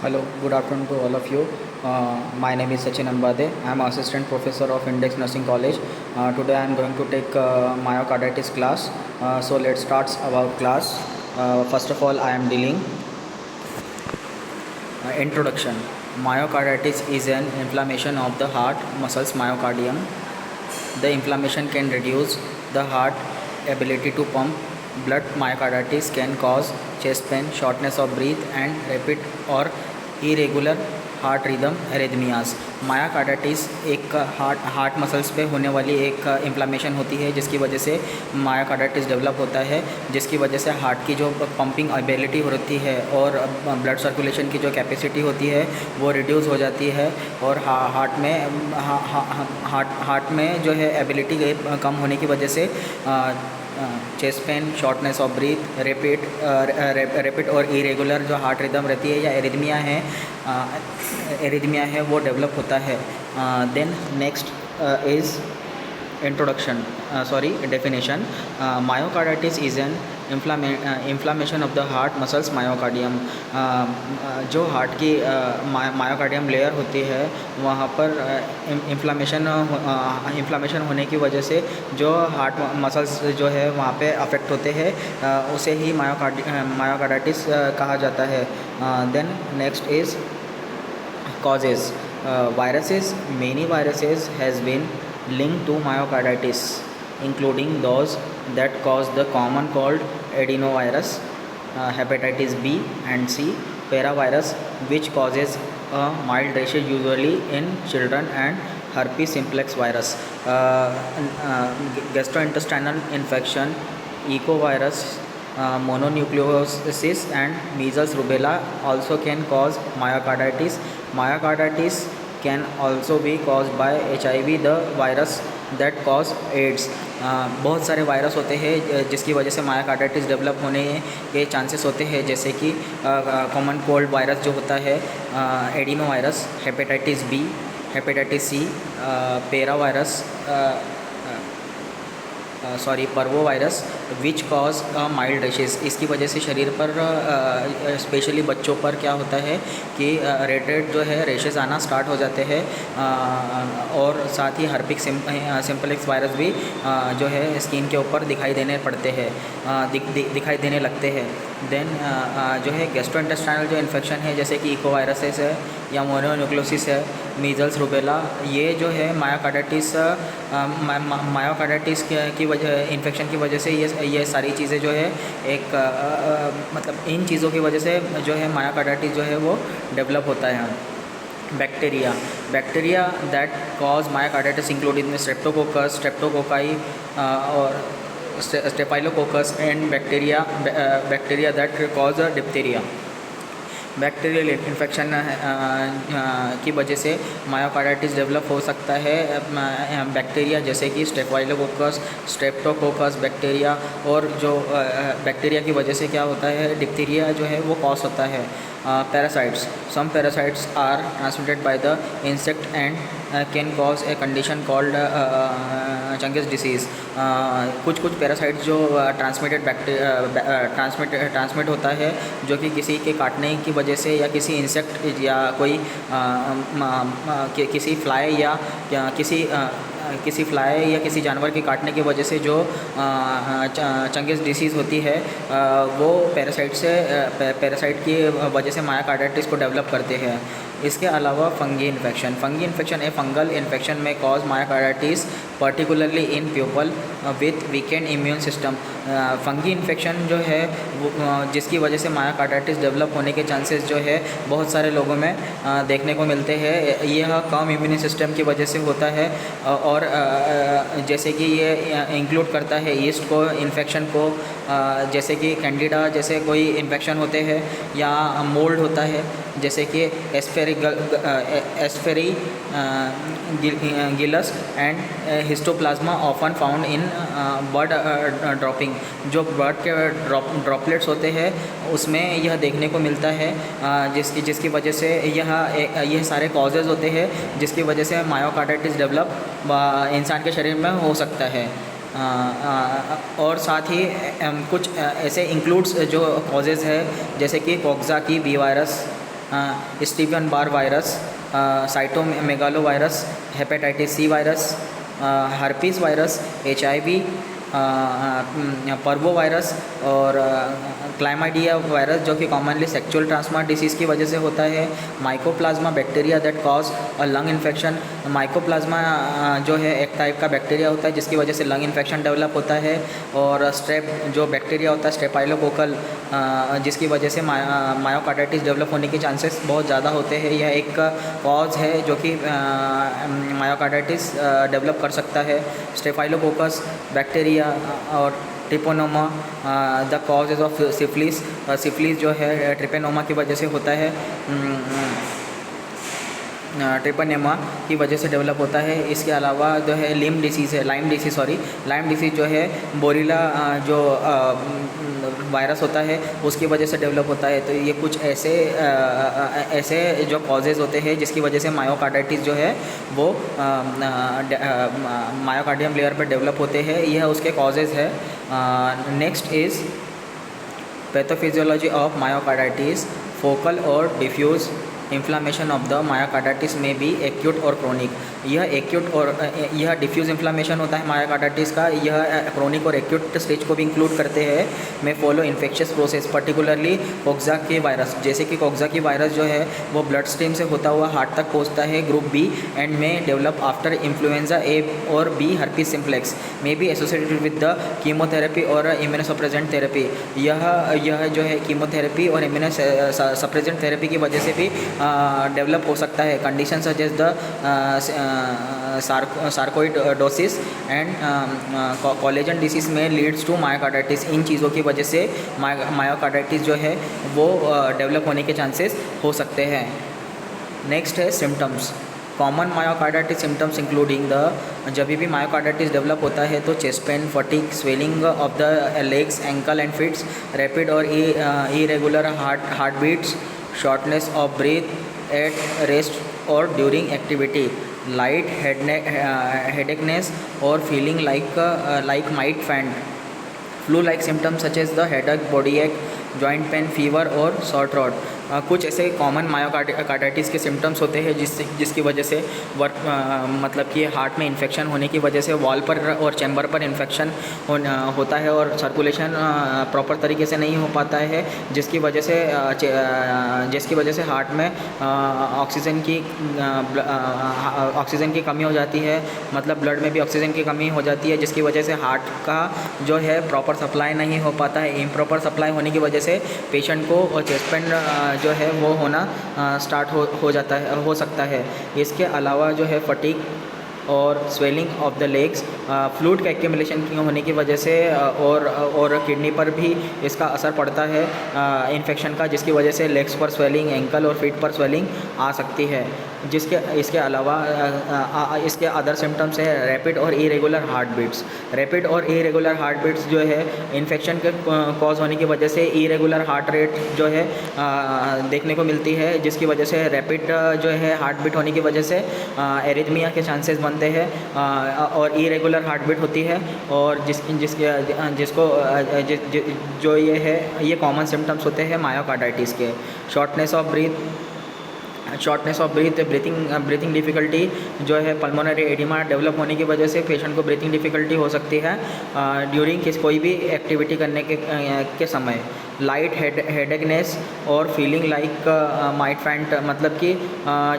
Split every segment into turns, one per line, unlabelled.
Hello, good afternoon to all of you. My name is Sachin Ambade. I am Assistant Professor of Index Nursing College. Today I am going to take myocarditis class. So let's start our class. First of all, I am dealing introduction. Myocarditis is an inflammation of the heart muscles myocardium. The inflammation can reduce the heart ability to pump blood. Myocarditis can cause chest pain, shortness of breath, and rapid or irregular heart rhythm arrhythmias. Myocarditis एक heart muscles पे होने वाली एक inflammation होती है जिसकी वजह से मायोकार्डिटिस डेवलप होता है, जिसकी वजह से हार्ट की जो पंपिंग एबिलिटी होती है और ब्लड सर्कुलेशन की जो कैपेसिटी होती है वो रिड्यूस हो जाती है और हार्ट में जो है एबिलिटी कम होने की वजह से chest pain, shortness of breath, rapid और इरेगुलर जो हार्ट रिदम रहती है या एरिथमिया है वो डेवलप होता है। Then next is definition. Myocarditis is an inflammation of the heart muscles myocardium. जो हार्ट की मायोकार्डियम लेयर होती है वहाँ पर इन्फ्लामेशन होने की वजह से जो हार्ट मसल्स जो है वहाँ पे अफेक्ट होते हैं, उसे ही मायोकार्डिटिस कहा जाता है। Then next is causes. Many viruses has been linked to myocarditis, including those that cause the common cold adenovirus, hepatitis B and C, paravirus which causes a mild rashes usually in children, and herpes simplex virus, gastrointestinal infection, ecovirus, mononucleosis and measles rubella also can cause myocarditis. Myocarditis can also be caused by HIV, the virus that cause AIDS. बहुत सारे virus होते हैं जिसकी वजह से myocarditis develop होने के chances होते हैं, जैसे कि कॉमन कोल्ड वायरस जो होता है, adenovirus, hepatitis B, hepatitis C, para virus, parvovirus which cause mild rashes. इसकी वजह से शरीर पर स्पेशली बच्चों पर क्या होता है कि रेड जो है रेशेस आना स्टार्ट हो जाते हैं, और साथ ही हर्पिक सिम्पलेक्स वायरस भी जो है स्किन के ऊपर दिखाई देने पड़ते हैं, दिखाई देने लगते हैं। देन जो है गैस्ट्रोइंटेस्टाइनल जो इन्फेक्शन है, जैसे कि इकोवायरसेस है या मोनोन्यूक्लियोसिस है, मीजल्स रूबेला, ये जो है मायोकार्डिटिस की वजह इन्फेक्शन की वजह से ये सारी चीज़ें जो है एक मतलब इन चीज़ों की वजह से जो है मायोकार्डिटिस जो है वो डेवलप होता है। Bacteria that cause myocarditis including streptococcus, streptococci और staphylococcus and bacteria that cause diphtheria. Bacterial infection की वजह से मायोकार्डिटिस डेवलप हो सकता है। बैक्टीरिया जैसे कि स्टेफाइलोकोकस, स्ट्रेप्टोकोकस बैक्टीरिया, और जो बैक्टीरिया की वजह से क्या होता है, डिप्थीरिया जो है वो कॉज होता है। Parasites, some parasites are transmitted by the insect and can cause a condition called Chagas disease. कुछ पैरासाइट्स जो ट्रांसमिट होता है, जो कि किसी के काटने की वजह से या किसी इंसेक्ट या कोई किसी फ्लाई या किसी जानवर के काटने की वजह से जो चंगेस डिसीज़ होती है, वो पैरासाइट की वजह से मायोकार्डिटिस को डेवलप करते हैं। इसके अलावा fungi infection a fungal infection में cause myocarditis particularly in people with weakened immune system. Fungi infection जो है जिसकी वजह से मायोकार्डिटिस डेवलप होने के चांसेस जो है बहुत सारे लोगों में देखने को मिलते हैं। यह कम इम्यून सिस्टम की वजह से होता है, और जैसे कि ये इंक्लूड करता है ईस्ट को इन्फेक्शन को, जैसे कि कैंडिडा जैसे कोई इन्फेक्शन होते हैं, या मोल्ड होता है जैसे कि aspergillus and histoplasma often found in bird dropping. जो बर्ड के ड्रॉपलेट्स होते हैं उसमें यह देखने को मिलता है, जिसकी वजह से यह सारे कॉजेज़ होते हैं जिसकी वजह से मायोकार्डिटिस डेवलप इंसान के शरीर में हो सकता है। और साथ ही कुछ ऐसे इंक्लूड्स जो कॉजेज़ है, जैसे कि coxsackie B virus, Epstein Barr virus, cytomegalovirus, hepatitis C virus, herpes virus, HIV, parvovirus और क्लाइमाइडिया वायरस जो कि कॉमनली सेक्सुअल ट्रांसमिट डिसीज़ की वजह से होता है। Mycoplasma bacteria that cause a lung infection. Mycoplasma जो है एक टाइप का बैक्टीरिया होता है जिसकी वजह से लंग इन्फेक्शन डेवलप होता है। और स्ट्रेप जो बैक्टीरिया होता है स्ट्रेप्टाइलोकोकल, जिसकी वजह से मायोकार्डाइटिस डेवलप होने के चांसेस बहुत ज़्यादा होते हैं। यह एक कॉज है जो कि मायोकार्डाइटिस डेवलप कर सकता है। स्टेफाइलोकोकस बैक्टीरिया और treponema the causes of syphilis. Syphilis जो है ट्रिपेनोमा की वजह से होता है, ट्रिपनेमा की वजह से डेवलप होता है। इसके अलावा जो है लाइम डिसीज़ जो है बोरिला जो वायरस होता है उसकी वजह से डेवलप होता है। तो ये कुछ ऐसे जो कॉजेज़ होते हैं जिसकी वजह से मायोकार्डाइटिस जो है वो मायोकार्डियम लेयर पर डेवलप होते हैं। यह उसके कॉजेज़ है। Next is pathophysiology of myocarditis. Focal और diffuse inflammation of the myocarditis में भी एक्यूट और क्रोनिक। यह डिफ्यूज़ इन्फ्लामेशन होता है मायोकार्डाइटिस का। यह क्रोनिक और एक्यूट स्टेज को भी इंक्लूड करते हैं। में follow infectious process particularly coxsackie virus, जैसे कि कोक्साकी वायरस जो है वो ब्लड स्ट्रीम से होता हुआ हार्ट तक पहुंचता है ग्रुप बी एंड में डेवलप आफ्टर इन्फ्लुएंजा ए और बी हर्पीस सिम्प्लेक्स में भी एसोसिएटेड विद द कीमोथेरेपी और इम्यूनोसप्रेजेंट थेरेपी। यह जो है कीमोथेरेपी और इम्यूनोसप्रेजेंट थेरेपी की वजह से भी डेवलप हो सकता है। Condition such as the sarcoidosis and collagen disease में लीड्स टू मायोकार्डाइटिस। इन चीज़ों की वजह से मायोकार्डाइटिस जो है वो डेवलप होने के चांसेस हो सकते हैं। नेक्स्ट है symptoms. Common myocarditis symptoms including the, जब भी मायोकार्डाइटिस डेवलप होता है तो chest pain, fatigue, swelling of the legs, ankle and feets, rapid और irregular heart beats, shortness of breath at rest और ड्यूरिंग एक्टिविटी, लाइट हेडेकनेस और feeling like might faint, flu-like symptoms such as the headache, body ache, joint pain, fever और sore throat. कुछ ऐसे common myocarditis के symptoms होते हैं जिसकी वजह से मतलब कि हार्ट में इन्फेक्शन होने की वजह से वॉल पर और चैम्बर पर इन्फेक्शन होता है और सर्कुलेशन प्रॉपर तरीके से नहीं हो पाता है, जिसकी वजह से हार्ट में ऑक्सीजन की कमी हो जाती है। मतलब ब्लड में भी ऑक्सीजन की कमी हो जाती है, जिसकी वजह से हार्ट का जो है प्रॉपर सप्लाई नहीं हो पाता है। इम्प्रॉपर सप्लाई होने की वजह से पेशेंट को चेस्ट पेन जो है वो होना स्टार्ट हो सकता है। इसके अलावा जो है फटीग और swelling of the legs, fluid का एक्यूमुलेशन होने की वजह से और किडनी पर भी इसका असर पड़ता है इन्फेक्शन का, जिसकी वजह से लेग्स पर स्वेलिंग, एंकल और फीट पर स्वेलिंग आ सकती है। इसके अलावा इसके अदर सिम्टम्स है रैपिड और इरेगुलर हार्ट बीट्स। रैपिड और इरेगुलर हार्ट बीट्स जो है इन्फेक्शन के कॉज होने की वजह से इरेगुलर हार्ट रेट जो है देखने को मिलती है, जिसकी वजह से रैपिड जो है हार्ट बीट होने की वजह से एरिथमिया के चांसेस बनते हैं और इरेगुलर हार्ट बीट होती है। और जो ये कॉमन सिम्टम्स होते हैं मायोकार्डाइटिस के। Shortness of breathe, breathing difficulty जो है पल्मोनरी एडिमा डेवलप होने की वजह से पेशेंट को ब्रीथिंग डिफ़िकल्टी हो सकती है ड्यूरिंग कोई भी एक्टिविटी करने के समय। लाइट हेडेकनेस और फीलिंग लाइक माइट फैंट, मतलब कि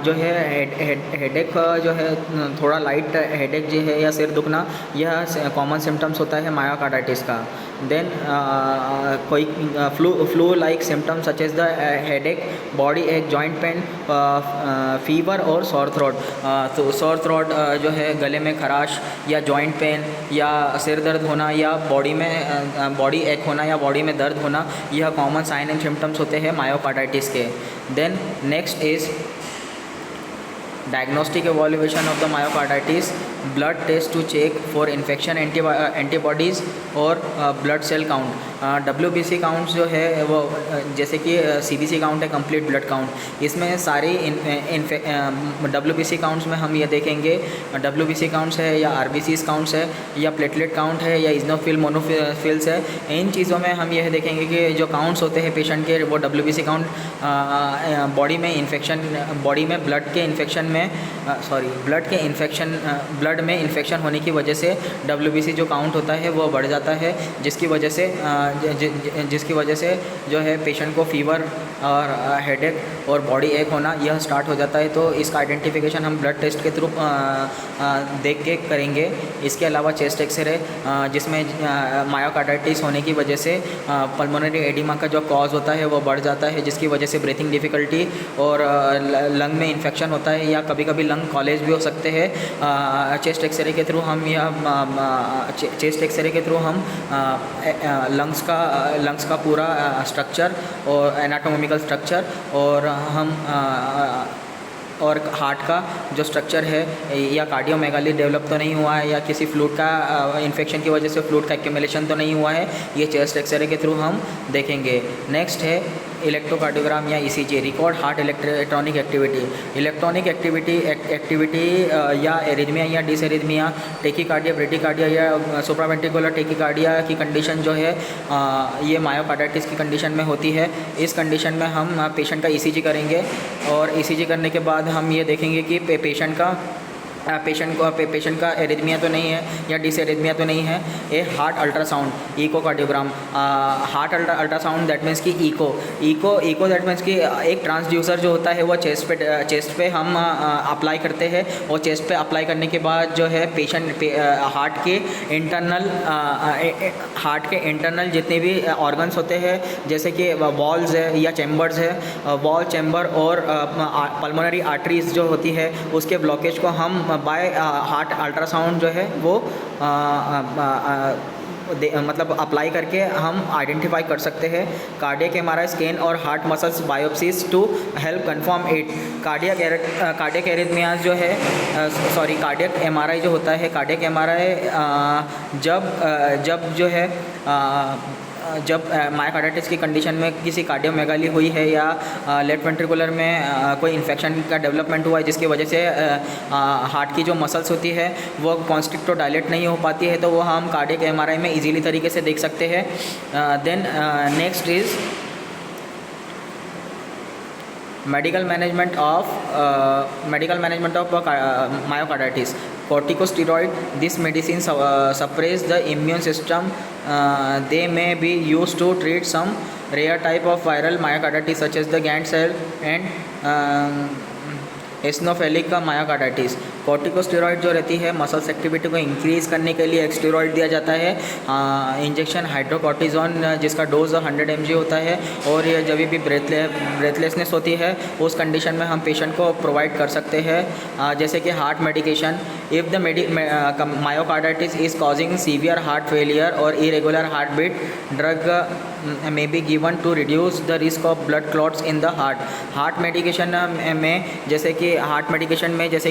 जो है हेडेक जो है थोड़ा लाइट हेडेक जो है या सिर दुखना, यह कॉमन सिम्टम्स होता है मायोकार्डाइटिस का। देन कोई flu like symptoms such as the headache, body ache, joint pain, fever और सॉर थ्रोट। तो सॉर थ्रोट जो है गले में खराश या जॉइंट पेन या सिर दर्द होना या बॉडी एक होना या बॉडी में दर्द होना, यह कॉमन साइन एंड सिम्टम्स होते हैं मायोकार्डाइटिस के। Then next is diagnostic evolution of the myocarditis. blood test to check for infection antibodies और blood cell count। WBC counts जो है वो जैसे कि CBC काउंट है, कंप्लीट ब्लड काउंट, इसमें सारी WBC काउंट्स में हम ये देखेंगे WBC काउंट्स है या RBCs काउंट्स है या प्लेटलेट काउंट है या इजनोफिल मोनोफिल्स है। इन चीज़ों में हम यह देखेंगे कि जो काउंट्स होते हैं पेशेंट के वो WBC काउंट बॉडी में इन्फेक्शन, बॉडी में ब्लड के इन्फेक्शन में ब्लड में इन्फेक्शन होने की वजह से WBC जो काउंट होता है वो बढ़ जाता है, जिसकी वजह से जो है पेशेंट को फीवर और हेडेक और बॉडी एक होना यह स्टार्ट हो जाता है। तो इसका आइडेंटिफिकेशन हम ब्लड टेस्ट के थ्रू देख के करेंगे। इसके अलावा चेस्ट एक्सरे जिसमें मायोकार्डाइटिस होने की वजह से पल्मोनरी एडिमा का जो कॉज होता है वो बढ़ जाता है, जिसकी वजह से ब्रीथिंग डिफ़िकल्टी और लंग में इन्फेक्शन होता है या कभी कभी लंग कॉलेज भी हो सकते हैं। चेस्ट एक्सरे के थ्रू हम लंग्स का पूरा स्ट्रक्चर और एनाटोमिकल स्ट्रक्चर और हार्ट का जो स्ट्रक्चर है या कार्डियोमेगाली डेवलप तो नहीं हुआ है या किसी फ्लूइड का इन्फेक्शन की वजह से फ्लूइड का एक्यूमुलेशन तो नहीं हुआ है, ये चेस्ट एक्सरे के थ्रू हम देखेंगे। नेक्स्ट है इलेक्ट्रोकार्डियोग्राम या ECG, record heart electronic activity या एरिथमिया या डिसएरिथमिया, टेकीकार्डिया, ब्रेडिकार्डिया या सुप्रावेंट्रिकुलर टेकीकार्डिया की कंडीशन जो है ये मायोकार्डाइटिस की कंडीशन में होती है। इस कंडीशन में हम पेशेंट का ECG करेंगे और ECG करने के बाद हम ये देखेंगे कि पेशेंट का एरिथमिया तो नहीं है या डिसएरिथमिया तो नहीं है। ये heart ultrasound, echocardiogram, heart ultrasound that means कि इको दैट मीन्स कि एक ट्रांसड्यूसर जो होता है वो चेस्ट पे हम अप्लाई करते हैं और चेस्ट पे अप्लाई करने के बाद जो है पेशेंट हार्ट के इंटरनल जितने भी ऑर्गन्स होते हैं जैसे कि वॉल्स है या चैम्बर्स है, वॉल चैम्बर और पल्मोनरी आर्टरीज जो होती है उसके ब्लॉकेज को हम बाय हार्ट अल्ट्रासाउंड जो है वो मतलब अप्लाई करके हम आइडेंटिफाई कर सकते हैं। कार्डियक MRI स्कैन और heart muscles biopsies to help confirm it. Cardiac arrhythmias जो है कार्डियक MRI जो होता है, कार्डियक MRI जब मायोकार्डाइटिस की कंडीशन में किसी कार्डियोमेगाली हुई है या लेफ्ट वेंट्रिकुलर में कोई इन्फेक्शन का डेवलपमेंट हुआ है जिसकी वजह से हार्ट की जो मसल्स होती है वो कॉन्स्ट्रिक्ट डायलेट नहीं हो पाती है, तो वो हम कार्डियक MRI में इजीली तरीके से देख सकते हैं। Then next is medical management of myocarditis. Corticosteroid, this medicine suppress the immune system. They may be used to treat some rare type of viral myocarditis such as the Gantt cell and eosinophilic myocarditis. Corticosteroid जो रहती है muscles activity को increase करने के लिए एक steroid दिया जाता है, इंजेक्शन हाइड्रोकॉर्टिजोन जिसका डोज 100 mg होता है और ये जब भी ब्रेथलेसनेस होती है उस कंडीशन में हम पेशेंट को प्रोवाइड कर सकते हैं। जैसे कि heart medication, if the myocarditis is causing severe heart failure और irregular heart beat, drug may be given to reduce the risk of blood clots in the heart. Heart medication में जैसे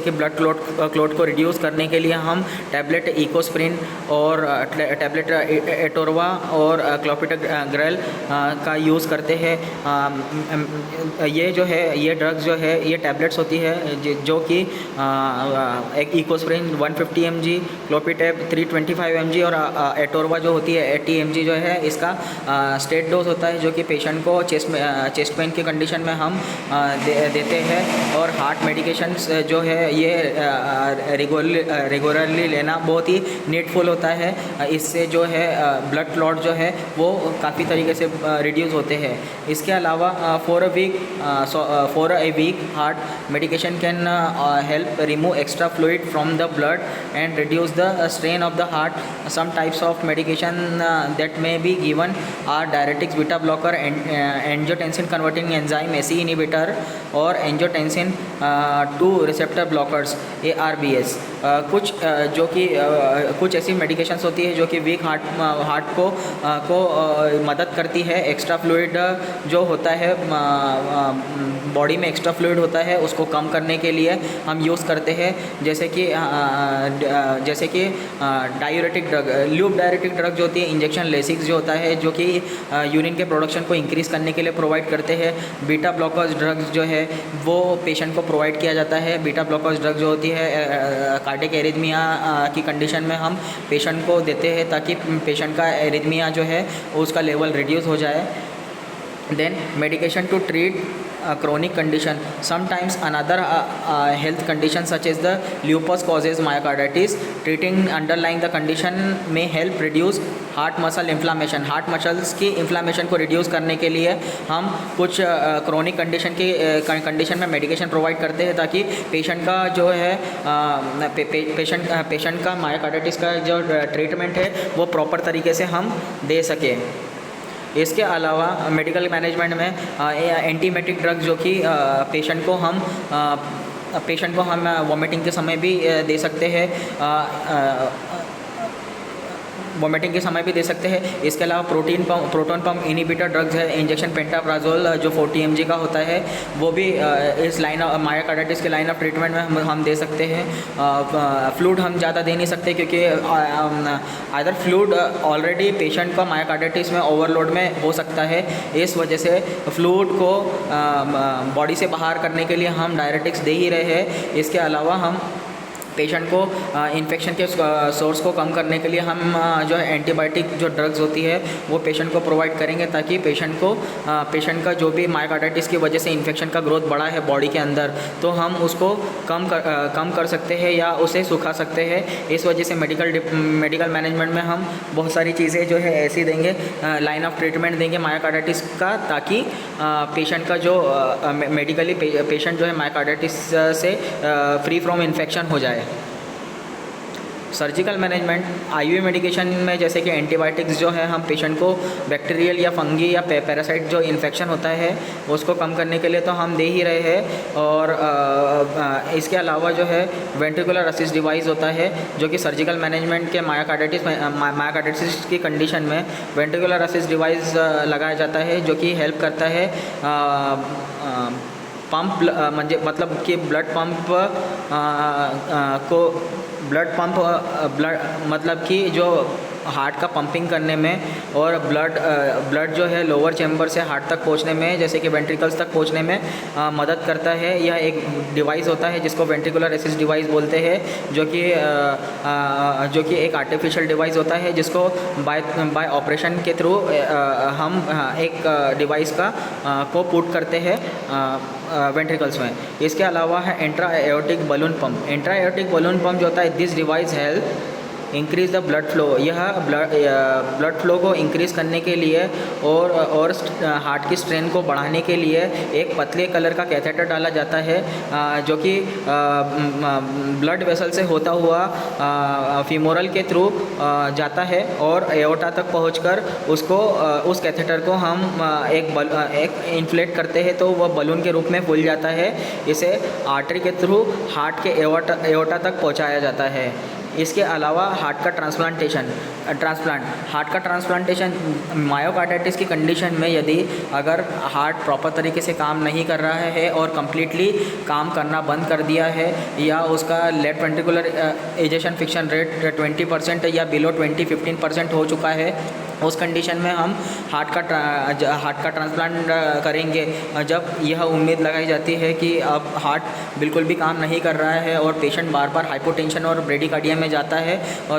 कि ब्लड क्लॉट को reduce करने के लिए हम tablet Ecosprin और टैबलेट एटोरवा और क्लोपिडाग्रेल का यूज़ करते हैं। ये ड्रग्स जो है ये टैबलेट्स होती है जो कि एक इकोस्प्रिन 150 mg, क्लोपिटैब 325 mg और एटोरवा जो होती है 80 mg जो है इसका स्टेट डोज होता है जो कि पेशेंट को चेस्ट पेन की कंडीशन में हम देते हैं। और हार्ट मेडिकेशन जो है ये रेगुलरली लेना बहुत ही नीडफुल होता है, इससे जो है ब्लड क्लॉट जो है वो काफ़ी तरीके से रिड्यूस होते हैं। इसके अलावा for a weak heart medication can help remove extra fluid from the blood and reduce the strain of the heart. Some types of medication that may be given are diuretics, beta blocker, angiotensin converting enzyme SE inhibitor और angiotensin 2 receptor blockers ARBs। कुछ ऐसी medications होती है जो कि week heart को मदद करती है। एक्स्ट्रा फ्लूइड जो होता है बॉडी में एक्स्ट्रा फ्लूइड होता है उसको कम करने के लिए हम यूज़ करते हैं, जैसे कि diuretic drug, loop diuretic drug जो होती है, इंजेक्शन लेसिक्स जो होता है जो कि यूरिन के प्रोडक्शन को इंक्रीज़ करने के लिए प्रोवाइड करते हैं। बीटा ब्लॉकर्स ड्रग्स जो है वो पेशेंट को प्रोवाइड किया जाता है। बीटा ब्लॉकर्स ड्रग जो होती है कार्डियक एरिथमिया की कंडीशन में हम पेशेंट को देते हैं ताकि पेशेंट का एरिथमिया जो है उसका लेवल रिड्यूस हो जाए। Then medication to treat chronic condition. Sometimes another health condition such as the lupus causes myocarditis. Treating underlying the condition may help reduce heart muscle inflammation. Heart muscles की inflammation को reduce करने के लिए हम कुछ chronic condition में medication provide करते हैं ताकि पेशेंट का जो है पेशेंट का मायोकार्डाइटिस का जो ट्रीटमेंट है वो प्रॉपर तरीके से हम दे सकें। इसके अलावा मेडिकल मैनेजमेंट में एंटीमेटिक ड्रग जो कि पेशेंट को हम वॉमिटिंग के समय भी दे सकते हैं, इसके अलावा प्रोटॉन पंप इनहिबिटर ड्रग्स है, इंजेक्शन पेंटाप्राजोल जो 40 mg का होता है वो भी इस लाइन ऑफ मायोकार्डाइटिस के लाइन ऑफ ट्रीटमेंट में हम दे सकते हैं। फ्लूइड हम ज़्यादा दे नहीं सकते क्योंकि अदर फ्लूइड ऑलरेडी पेशेंट का मायोकार्डाइटिस में ओवरलोड में हो सकता है। इस वजह से फ्लूइड को बॉडी से बाहर करने के लिए हम डायरेटिक्स दे ही रहे हैं। इसके अलावा हम पेशेंट को इन्फेक्शन के सोर्स को कम करने के लिए हम जो एंटीबायोटिक जो ड्रग्स होती है वो पेशेंट को प्रोवाइड करेंगे ताकि पेशेंट का जो भी मायोकार्डाइटिस की वजह से इन्फेक्शन का ग्रोथ बढ़ा है बॉडी के अंदर तो हम उसको कम कर सकते हैं या उसे सुखा सकते हैं। इस वजह से मेडिकल मैनेजमेंट में हम बहुत सारी चीज़ें जो है ऐसी देंगे, लाइन ऑफ ट्रीटमेंट देंगे मायोकार्डाइटिस का, ताकि पेशेंट का जो मेडिकली पेशेंट जो है मायोकार्डाइटिस से फ्री फ्रॉम इन्फेक्शन हो जाए। सर्जिकल मैनेजमेंट आईवी मेडिकेशन में जैसे कि एंटीबायोटिक्स जो है हम पेशेंट को बैक्टीरियल या फंगी या पैरासाइट जो इन्फेक्शन होता है उसको कम करने के लिए तो हम दे ही रहे हैं। और इसके अलावा जो है वेंट्रिकुलर असिस्ट डिवाइस होता है जो कि सर्जिकल मैनेजमेंट के मायोकार्डाइटिस की कंडीशन में वेंट्रिकुलर असिस्ट डिवाइस लगाया जाता है जो कि हेल्प करता है पंप मतलब कि ब्लड मतलब कि जो हार्ट का पंपिंग करने में और ब्लड जो है लोअर चैम्बर से हार्ट तक पहुंचने में, जैसे कि वेंट्रिकल्स तक पहुंचने में मदद करता है। यह एक डिवाइस होता है जिसको वेंट्रिकुलर असिस्ट डिवाइस बोलते हैं जो कि एक आर्टिफिशियल डिवाइस होता है जिसको बाय ऑपरेशन के थ्रू हम एक डिवाइस को पुट करते हैं वेंट्रिकल्स में। इसके अलावा है intra aortic balloon pump. Intra aortic balloon pump जो होता है, this device help increase the blood flow. यह ब्लड फ्लो को इंक्रीज़ करने के लिए और हार्ट की स्ट्रेन को बढ़ाने के लिए एक पतले कलर का कैथेटर डाला जाता है जो कि ब्लड वेसल से होता हुआ फीमोरल के थ्रू जाता है और एओर्टा तक पहुंचकर उस कैथेटर को हम एक इन्फ्लेट करते हैं तो वह बलून के रूप में फूल जाता है। इसे आर्टरी के थ्रू हार्ट के एओर्टा तक पहुंचाया जाता है। इसके अलावा हार्ट का ट्रांसप्लांटेशन मायोकार्डाइटिस की कंडीशन में यदि अगर हार्ट प्रॉपर तरीके से काम नहीं कर रहा है और कम्प्लीटली काम करना बंद कर दिया है या उसका लेफ्ट वेंट्रिकुलर एजेशन फिक्शन रेट 20% या बिलो 15% हो चुका है, उस कंडीशन में हम हार्ट का ट्रांसप्लांट करेंगे। जब यह उम्मीद लगाई जाती है कि अब हार्ट बिल्कुल भी काम नहीं कर रहा है और पेशेंट बार बार हाइपोटेंशन और ब्रेडिकार्डिया में जाता है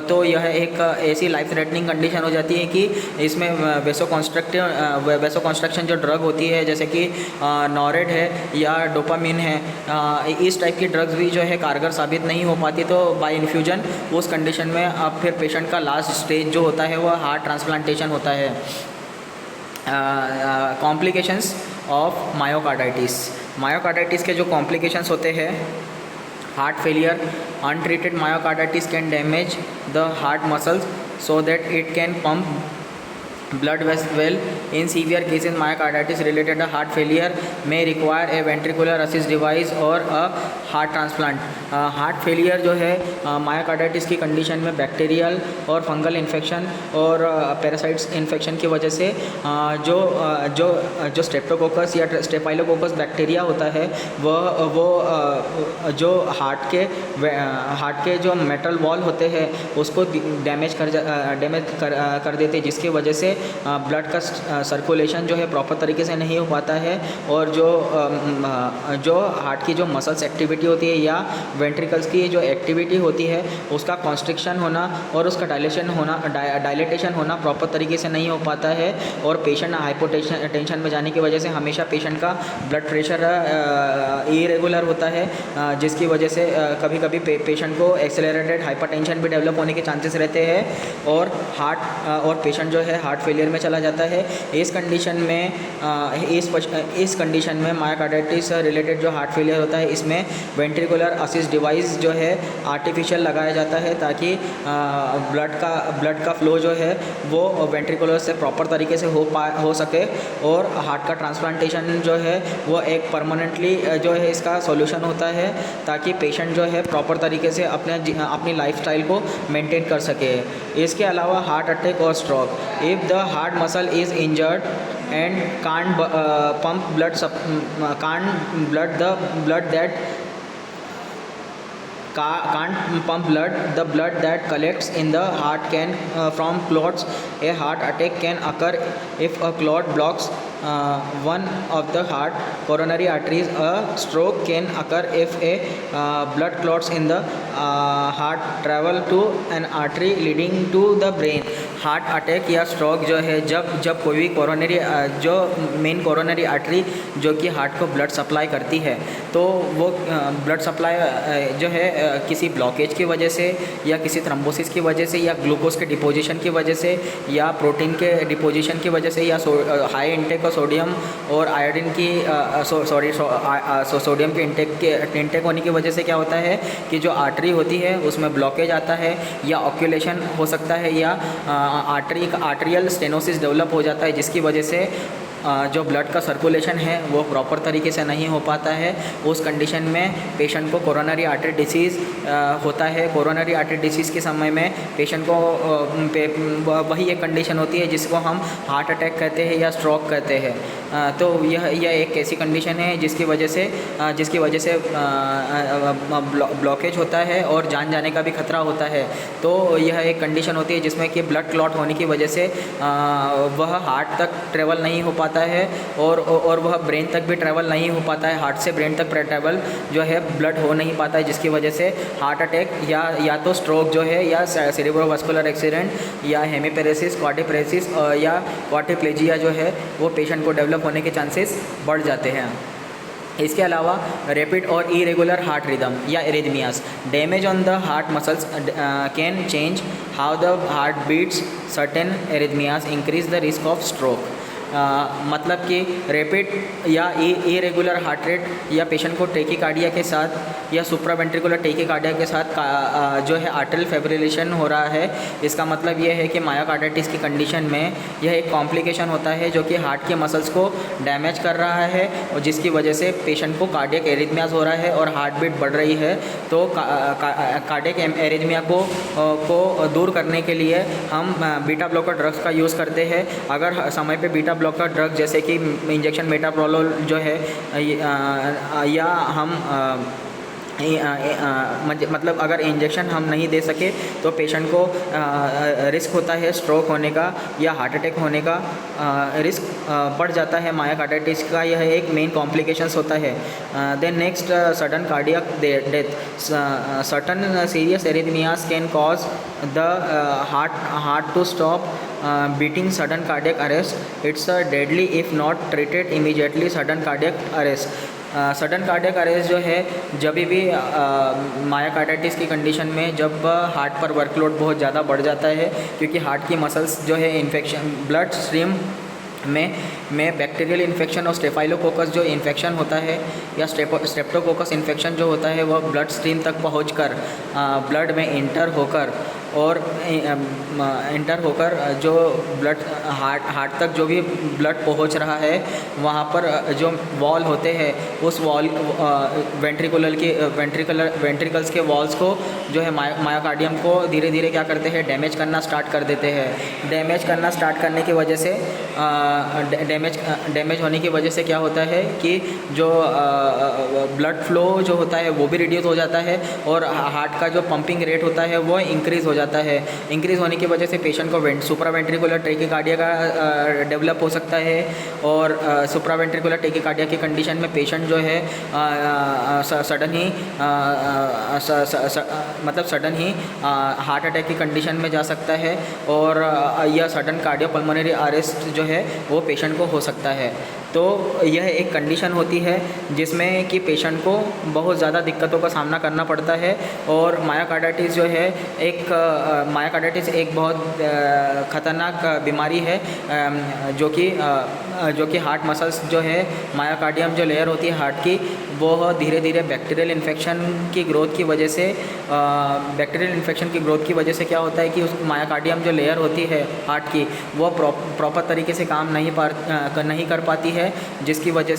तो यह एक ऐसी लाइफ थ्रेटनिंग कंडीशन हो जाती है कि इसमें वेसोकॉन्स्ट्रक्शन जो ड्रग होती है जैसे कि नॉरेड है या डोपामिन है, इस टाइप की ड्रग्स भी जो है कारगर साबित नहीं हो पाती। तो बाय इन्फ्यूजन उस कंडीशन में अब फिर पेशेंट का लास्ट स्टेज जो होता है वह हार्ट ट्रांसप्लांटेशन होता है। कॉम्प्लिकेशंस ऑफ मायोकार्डाइटिस के जो कॉम्प्लिकेशंस होते हैं, heart failure, untreated myocarditis can damage the heart muscles so that it can pump blood well. In severe cases, myocarditis related to heart failure may require a ventricular assist device or a heart transplant. Heart failure जो है myocarditis की condition में bacterial और fungal infection और parasites infection की वजह से जो जो जो स्ट्रेप्टोकोकस या स्टेफाइलोकोकस बैक्टीरिया होता है वो जो हार्ट के जो मेटल वॉल होते हैं उसको डैमेज कर देते, जिसकी वजह से ब्लड का सर्कुलेशन जो है प्रॉपर तरीके से नहीं हो पाता है और जो हार्ट की जो मसल्स एक्टिविटी होती है या वेंट्रिकल्स की जो एक्टिविटी होती है उसका कॉन्स्ट्रिक्शन होना और उसका डायलेटेशन होना प्रॉपर तरीके से नहीं हो पाता है और पेशेंट हाइपोटेंशन में जाने की वजह से हमेशा पेशेंट का ब्लड प्रेशर इरेगुलर होता है, जिसकी वजह से कभी कभी पेशेंट को एक्सेलरेटेड हाइपरटेंशन भी डेवलप होने के चांसेस रहते हैं और पेशेंट जो है हार्ट फेलियर में चला जाता है। इस कंडीशन में मायोकार्डाइटिस रिलेटेड जो हार्ट फेलियर होता है इसमें वेंट्रिकुलर असिस्ट डिवाइस जो है आर्टिफिशियल लगाया जाता है ताकि ब्लड का फ्लो जो है वो वेंट्रिकुलर से प्रॉपर तरीके से हो सके और हार्ट का ट्रांसप्लांटेशन जो है वो एक परमानेंटली जो है इसका सॉल्यूशन होता है ताकि पेशेंट जो है प्रॉपर तरीके से अपनी लाइफस्टाइल को मेंटेन कर सके। इसके अलावा हार्ट अटैक और stroke, if the heart muscle is injured and can't pump blood the blood that collects in the heart can from clots. A heart attack can occur if a clot blocks one of the heart coronary arteries. A stroke can occur if a blood clots in the heart travel to an artery leading to the brain. Heart attack या stroke जो है जब कोई भी coronary जो main coronary artery जो कि heart को ब्लड सप्लाई करती है तो वो ब्लड सप्लाई जो है किसी ब्लॉकेज की वजह से या किसी थ्रोम्बोसिस की वजह से या ग्लूकोज के डिपोजिशन की वजह से या प्रोटीन के डिपोजिशन की वजह से या हाई इंटेक ऑफ सोडियम और आयोडीन की सोडियम के इंटेक होने की वजह से क्या होता है कि जो आर्टरी होती है उसमें ब्लॉकेज आता है या ऑक्यूलेशन हो सकता है या आर्टरियल स्टेनोसिस डेवलप हो जाता है, जिसकी वजह से जो ब्लड का सर्कुलेशन है वो प्रॉपर तरीके से नहीं हो पाता है। उस कंडीशन में पेशेंट को कोरोनरी आर्टरी डिसीज़ होता है। कोरोनरी आर्टरी डिसीज़ के समय में पेशेंट को वही एक कंडीशन होती है जिसको हम हार्ट अटैक कहते हैं या स्ट्रोक कहते हैं। तो यह एक ऐसी कंडीशन है जिसकी वजह से ब्लॉकेज होता है और जान जाने का भी खतरा होता है। तो यह एक कंडीशन होती है जिसमें कि ब्लड क्लॉट होने की वजह से वह हार्ट तक ट्रेवल नहीं हो पाता है और वह ब्रेन तक भी ट्रैवल नहीं हो पाता है। हार्ट से ब्रेन तक ट्रैवल जो है ब्लड हो नहीं पाता है, जिसकी वजह से हार्ट अटैक या तो स्ट्रोक जो है या सेरेब्रोवास्कुलर एक्सीडेंट या हेमीपेरेसिस, क्वाड्रिप्लेजिस या क्वाड्रिप्लेजिया जो है वो पेशेंट को डेवलप होने के चांसेस बढ़ जाते हैं। इसके अलावा रैपिड और इरेगुलर हार्ट रिदम या arrhythmias, damage on the heart muscles can change how the heart beats. Certain arrhythmias increase the risk of stroke. मतलब कि रैपिड या इरेगुलर हार्ट रेट या पेशेंट को टेकीकार्डिया के साथ या सुप्रावेंट्रिकुलर टेकीकार्डिया के साथ जो है आर्टरियल फाइब्रिलेशन हो रहा है। इसका मतलब यह है कि मायोकार्डाइटिस की कंडीशन में यह एक कॉम्प्लिकेशन होता है जो कि हार्ट के मसल्स को डैमेज कर रहा है और जिसकी वजह से पेशेंट को कार्डियक एरिथमियास हो रहा है और हार्ट बीट बढ़ रही है। तो कार्डियक एरिथमिया को दूर करने के लिए हम बीटा ब्लॉकर ड्रग्स का यूज़ करते हैं। अगर समय पे बीटा ब्लॉकर ड्रग जैसे कि इंजेक्शन मेटाप्रोलोल जो है या हम मतलब अगर इंजेक्शन हम नहीं दे सके तो पेशेंट को रिस्क होता है स्ट्रोक होने का या हार्ट अटैक होने का रिस्क बढ़ जाता है। मायोकार्डाइटिस का यह एक मेन कॉम्प्लिकेशंस होता है। Then next, sudden cardiac death. Certain serious arrhythmias can cause the heart to stop beating, sudden cardiac arrest. It's deadly if not treated immediately. Sudden cardiac arrest, sudden cardiac arrest जो है जब भी myocarditis की condition में जब heart पर workload बहुत ज़्यादा बढ़ जाता है क्योंकि हार्ट की मसल्स जो है इन्फेक्शन ब्लड स्ट्रीम में बैक्टीरियल इन्फेक्शन और स्टेफाइलोकोकस जो इन्फेक्शन होता है या स्ट्रेप्टोकोकस इन्फेक्शन जो होता है वह ब्लड स्ट्रीम तक पहुंचकर ब्लड में इंटर होकर और इंटर होकर जो ब्लड हार्ट तक जो भी ब्लड पहुंच रहा है, वहाँ पर जो वॉल होते हैं उस वॉल वेंट्रिकल्स के वॉल्स को जो है मायोकार्डियम को धीरे धीरे क्या करते हैं, डैमेज करना स्टार्ट कर देते हैं। डैमेज करना स्टार्ट करने की वजह से डैमेज होने की वजह से क्या होता है कि जो ब्लड फ्लो जो होता है वो भी रिड्यूस हो जाता है और हार्ट का जो पंपिंग रेट होता है वो इंक्रीज़ हो जाता है। इंक्रीज़ होने की वजह से पेशेंट को सुप्रावेंट्रिकुलर टैकीकार्डिया का डेवलप हो सकता है और सुप्रावेंट्रिकुलर टैकीकार्डिया की कंडीशन में पेशेंट जो है सडन ही हार्ट अटैक की कंडीशन में जा सकता है और यह सडन कार्डियोपल्मोनरी अरेस्ट जो है वो पेशेंट को हो सकता है। तो यह एक कंडीशन होती है जिसमें कि पेशेंट को बहुत ज़्यादा दिक्कतों का सामना करना पड़ता है और मायोकार्डाइटिस जो है मायोकार्डाइटिस एक बहुत ख़तरनाक बीमारी है जो कि हार्ट मसल्स जो है मायोकार्डियम जो लेयर होती है हार्ट की, वो धीरे धीरे बैक्टीरियल इन्फेक्शन की ग्रोथ की वजह से क्या होता है कि उस मायोकार्डियम जो लेयर होती है हार्ट की वो प्रॉपर तरीके से काम नहीं कर पाती है, जिसकी वजह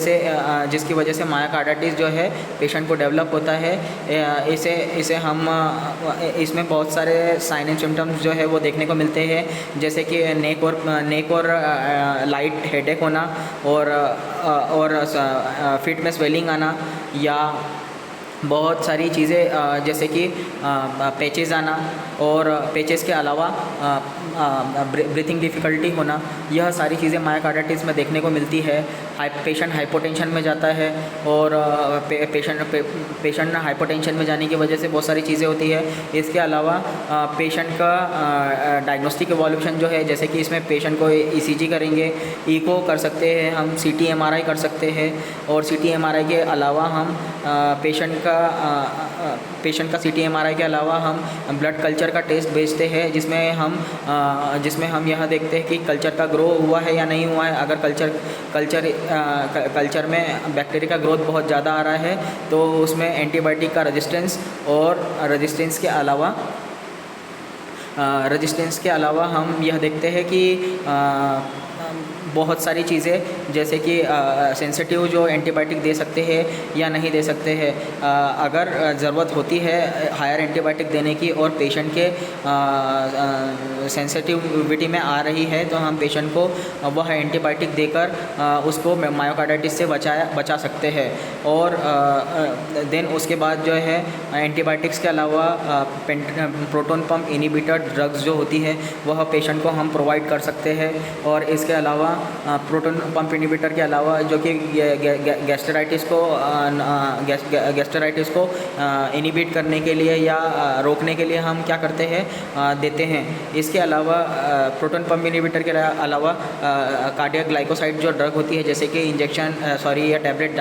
से मायोकार्डाइटिस जो है पेशेंट को डेवलप होता है। इसमें बहुत सारे साइन एंड सिम्टम्स जो है वो देखने को मिलते हैं, जैसे कि नेक और लाइट हेडेक होना और फीट में स्वेलिंग आना, या बहुत सारी चीज़ें जैसे कि पैचेस आना और पैचेस के अलावा ब्रीथिंग डिफ़िकल्टी होना, यह सारी चीज़ें मायोकार्डाइटिस में देखने को मिलती है। पेशेंट हाइपोटेंशन में जाता है और पेशेंट हाइपोटेंशन में जाने की वजह से बहुत सारी चीज़ें होती है। इसके अलावा पेशेंट का डायग्नोस्टिक इवोल्यूशन जो है, जैसे कि इसमें पेशेंट को ईसीजी करेंगे, ईको कर सकते हैं हम, सीटी एमआरआई कर सकते हैं और सीटी एमआरआई के अलावा हम पेशेंट का सीटी एमआरआई के अलावा हम ब्लड कल्चर का टेस्ट भेजते हैं, जिसमें हम यह देखते हैं कि कल्चर का ग्रो हुआ है या नहीं हुआ है। अगर कल्चर में बैक्टीरिया का ग्रोथ बहुत ज़्यादा आ रहा है तो उसमें एंटीबायोटिक का रेजिस्टेंस के अलावा हम यह देखते हैं कि बहुत सारी चीज़ें जैसे कि सेंसिटिव जो एंटीबायोटिक दे सकते हैं या नहीं दे सकते हैं। अगर ज़रूरत होती है हायर एंटीबायोटिक देने की और पेशेंट के सेंसिटिविटी में आ रही है तो हम पेशेंट को वह एंटीबायोटिक देकर उसको मायोकार्डाइटिस से बचा सकते हैं। और देन उसके बाद जो है एंटीबायोटिक्स के अलावा प्रोटोन पंप इनहिबिटर ड्रग्स जो होती है वह पेशेंट को हम प्रोवाइड कर सकते हैं। और इसके अलावा प्रोटोन पंप इनहिबिटर के अलावा जो कि गैस्ट्राइटिस को इनहिबिट करने के लिए या रोकने के लिए हम क्या करते हैं, देते हैं। इसके अलावा प्रोटोन पंप इनहिबिटर के अलावा कार्डियक ग्लाइकोसाइड जो ड्रग होती है, जैसे कि या टैबलेट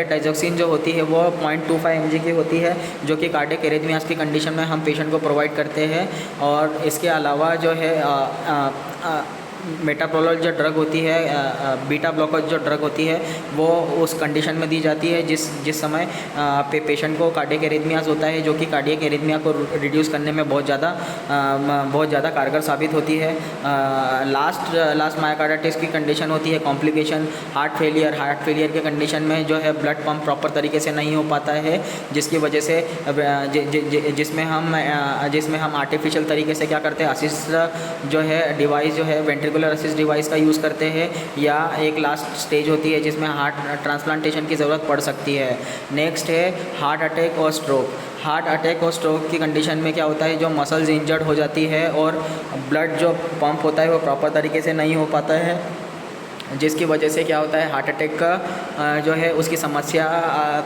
डाइजोक्सिन जो होती है वो 0.25 mg की होती है, जो कि कार्डियक एरिथमियास की कंडीशन में हम पेशेंट को प्रोवाइड करते हैं। और इसके अलावा जो है मेटाप्रोलोल जो ड्रग होती है, बीटा ब्लॉकर जो ड्रग होती है वो उस कंडीशन में दी जाती है जिस समय पेशेंट को कार्डियक एरिथमियास होता है, जो कि कार्डियक एरिथमिया को रिड्यूस करने में बहुत ज़्यादा कारगर साबित होती है। लास्ट मायोकार्डाइटिस की कंडीशन होती है कॉम्प्लिकेशन हार्ट फेलियर के कंडीशन में जो है ब्लड पंप प्रॉपर तरीके से नहीं हो पाता है, जिसकी वजह से जिसमें हम आर्टिफिशियल तरीके से क्या करते हैं, असिस्ट जो है डिवाइस जो है वेंट्रिकुलर असिस्ट डिवाइस का यूज़ करते हैं, या एक लास्ट स्टेज होती है जिसमें हार्ट ट्रांसप्लांटेशन की ज़रूरत पड़ सकती है। नेक्स्ट है हार्ट अटैक और स्ट्रोक की कंडीशन में क्या होता है, जो मसल्स इंजर्ड हो जाती है और ब्लड जो पंप होता है वो प्रॉपर तरीके से नहीं हो पाता है, जिसकी वजह से क्या होता है हार्ट अटैक का जो है उसकी समस्या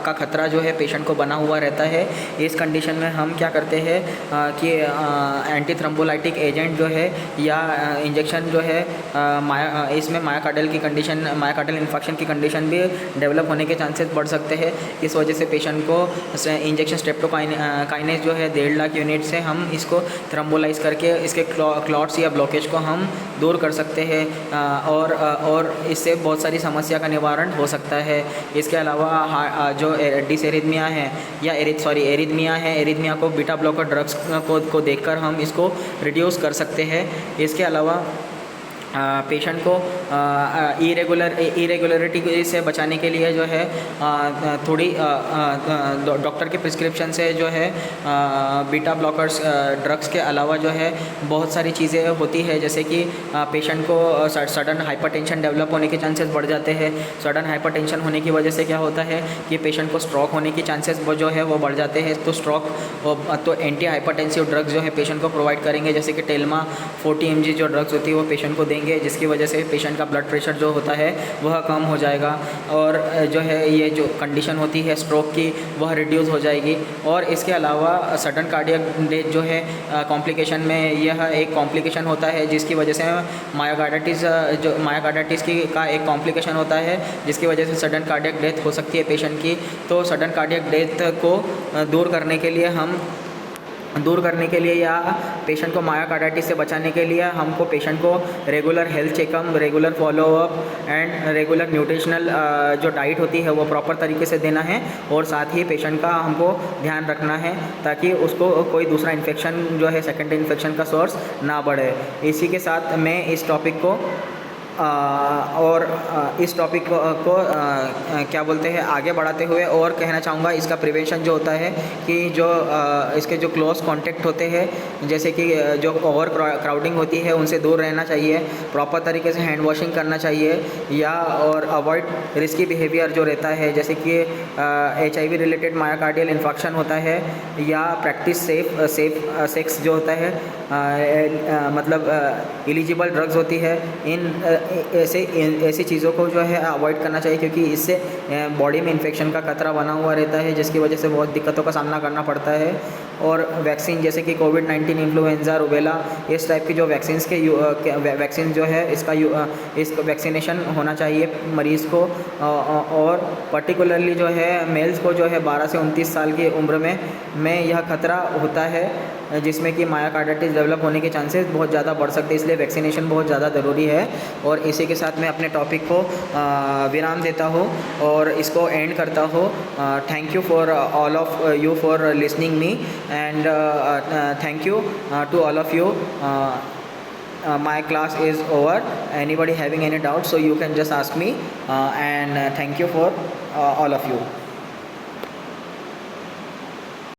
का खतरा जो है पेशेंट को बना हुआ रहता है। इस कंडीशन में हम क्या करते हैं कि एंटी थ्रोम्बोलाइटिक एजेंट जो है या इंजेक्शन जो है इसमें मायोकार्डियल इन्फेक्शन की कंडीशन भी डेवलप होने के चांसेस बढ़ सकते हैं। इस वजह से पेशेंट को इंजेक्शन स्ट्रेप्टोकाइनेस जो है 1.5 लाख यूनिट से हम इसको थ्रोम्बोलाइज करके इसके क्लॉट्स या ब्लॉकेज को हम दूर कर सकते हैं। और और इससे बहुत सारी समस्या का निवारण हो सकता है। इसके अलावा जो डिसएरिथमिया है या एरिथमिया है, एरिथमिया को बीटा ब्लॉकर ड्रग्स को देखकर हम इसको रिड्यूस कर सकते हैं। इसके अलावा पेशेंट को इरेगुलरिटी से बचाने के लिए जो है थोड़ी डॉक्टर के प्रिस्क्रिप्शन से जो है बीटा ब्लॉकर्स ड्रग्स के अलावा जो है बहुत सारी चीज़ें होती है, जैसे कि पेशेंट को सडन हाइपरटेंशन डेवलप होने के चांसेस बढ़ जाते हैं। सडन हाइपरटेंशन होने की वजह से क्या होता है कि पेशेंट को स्ट्रोक होने की चांसेस वो जो है वो बढ़ जाते हैं। तो तो एंटी हाइपरटेंसिव ड्रग्स जो है पेशेंट को प्रोवाइड करेंगे, जैसे कि टेल्मा 40 mg जो ड्रग्स होती है वो पेशेंट को देंगे, जिसकी वजह से पेशेंट का ब्लड प्रेशर जो होता है वह कम हो जाएगा और जो है ये जो कंडीशन होती है स्ट्रोक की वह रिड्यूस हो जाएगी। और इसके अलावा सडन कार्डियक डेथ जो है कॉम्प्लिकेशन में यह एक कॉम्प्लिकेशन होता है, जिसकी वजह से मायोकार्डाइटिस की का एक कॉम्प्लिकेशन होता है, जिसकी वजह से सडन कार्डियक डेथ हो सकती है पेशेंट की। तो सडन कार्डियक डेथ को दूर करने के लिए या पेशेंट को मायोकार्डाइटिस से बचाने के लिए हमको पेशेंट को regular health checkup, regular follow up and regular nutritional जो डाइट होती है वो प्रॉपर तरीके से देना है। और साथ ही पेशेंट का हमको ध्यान रखना है ताकि उसको कोई दूसरा इन्फेक्शन जो है सेकेंडरी इन्फेक्शन का सोर्स ना बढ़े। इसी के साथ मैं इस टॉपिक को इस टॉपिक को क्या बोलते हैं आगे बढ़ाते हुए और कहना चाहूँगा, इसका प्रिवेंशन जो होता है कि जो इसके जो क्लोज कांटेक्ट होते हैं, जैसे कि जो ओवर क्राउडिंग होती है उनसे दूर रहना चाहिए, प्रॉपर तरीके से हैंड वॉशिंग करना चाहिए या और अवॉइड रिस्की बिहेवियर जो रहता है, जैसे कि HIV रिलेटेड मायोकार्डियल इन्फेक्शन होता है या प्रैक्टिस सेफ सेक्स जो होता है, मतलब एलिजिबल ड्रग्स होती है। ऐसी चीज़ों को जो है अवॉइड करना चाहिए, क्योंकि इससे बॉडी में इन्फेक्शन का खतरा बना हुआ रहता है, जिसकी वजह से बहुत दिक्कतों का सामना करना पड़ता है। और वैक्सीन जैसे कि कोविड-19, इन्फ्लुएंजा, रुबेला, इस टाइप की जो वैक्सीन जो है इस वैक्सीनेशन होना चाहिए मरीज़ को। और पर्टिकुलरली जो है मेल्स को जो है 12 से 29 साल की उम्र में यह खतरा होता है, जिसमें कि मायोकार्डाइटिस डेवलप होने के चांसेस बहुत ज़्यादा बढ़ सकते हैं, इसलिए वैक्सीनेशन बहुत ज़्यादा ज़रूरी है। और इसी के साथ मैं अपने टॉपिक को विराम देता हूँ और इसको एंड करता हूँ। Thank you for all of you for listening me and thank you to all of you. My class is over. Anybody having any doubts, so you can just ask me, and thank you for all of you.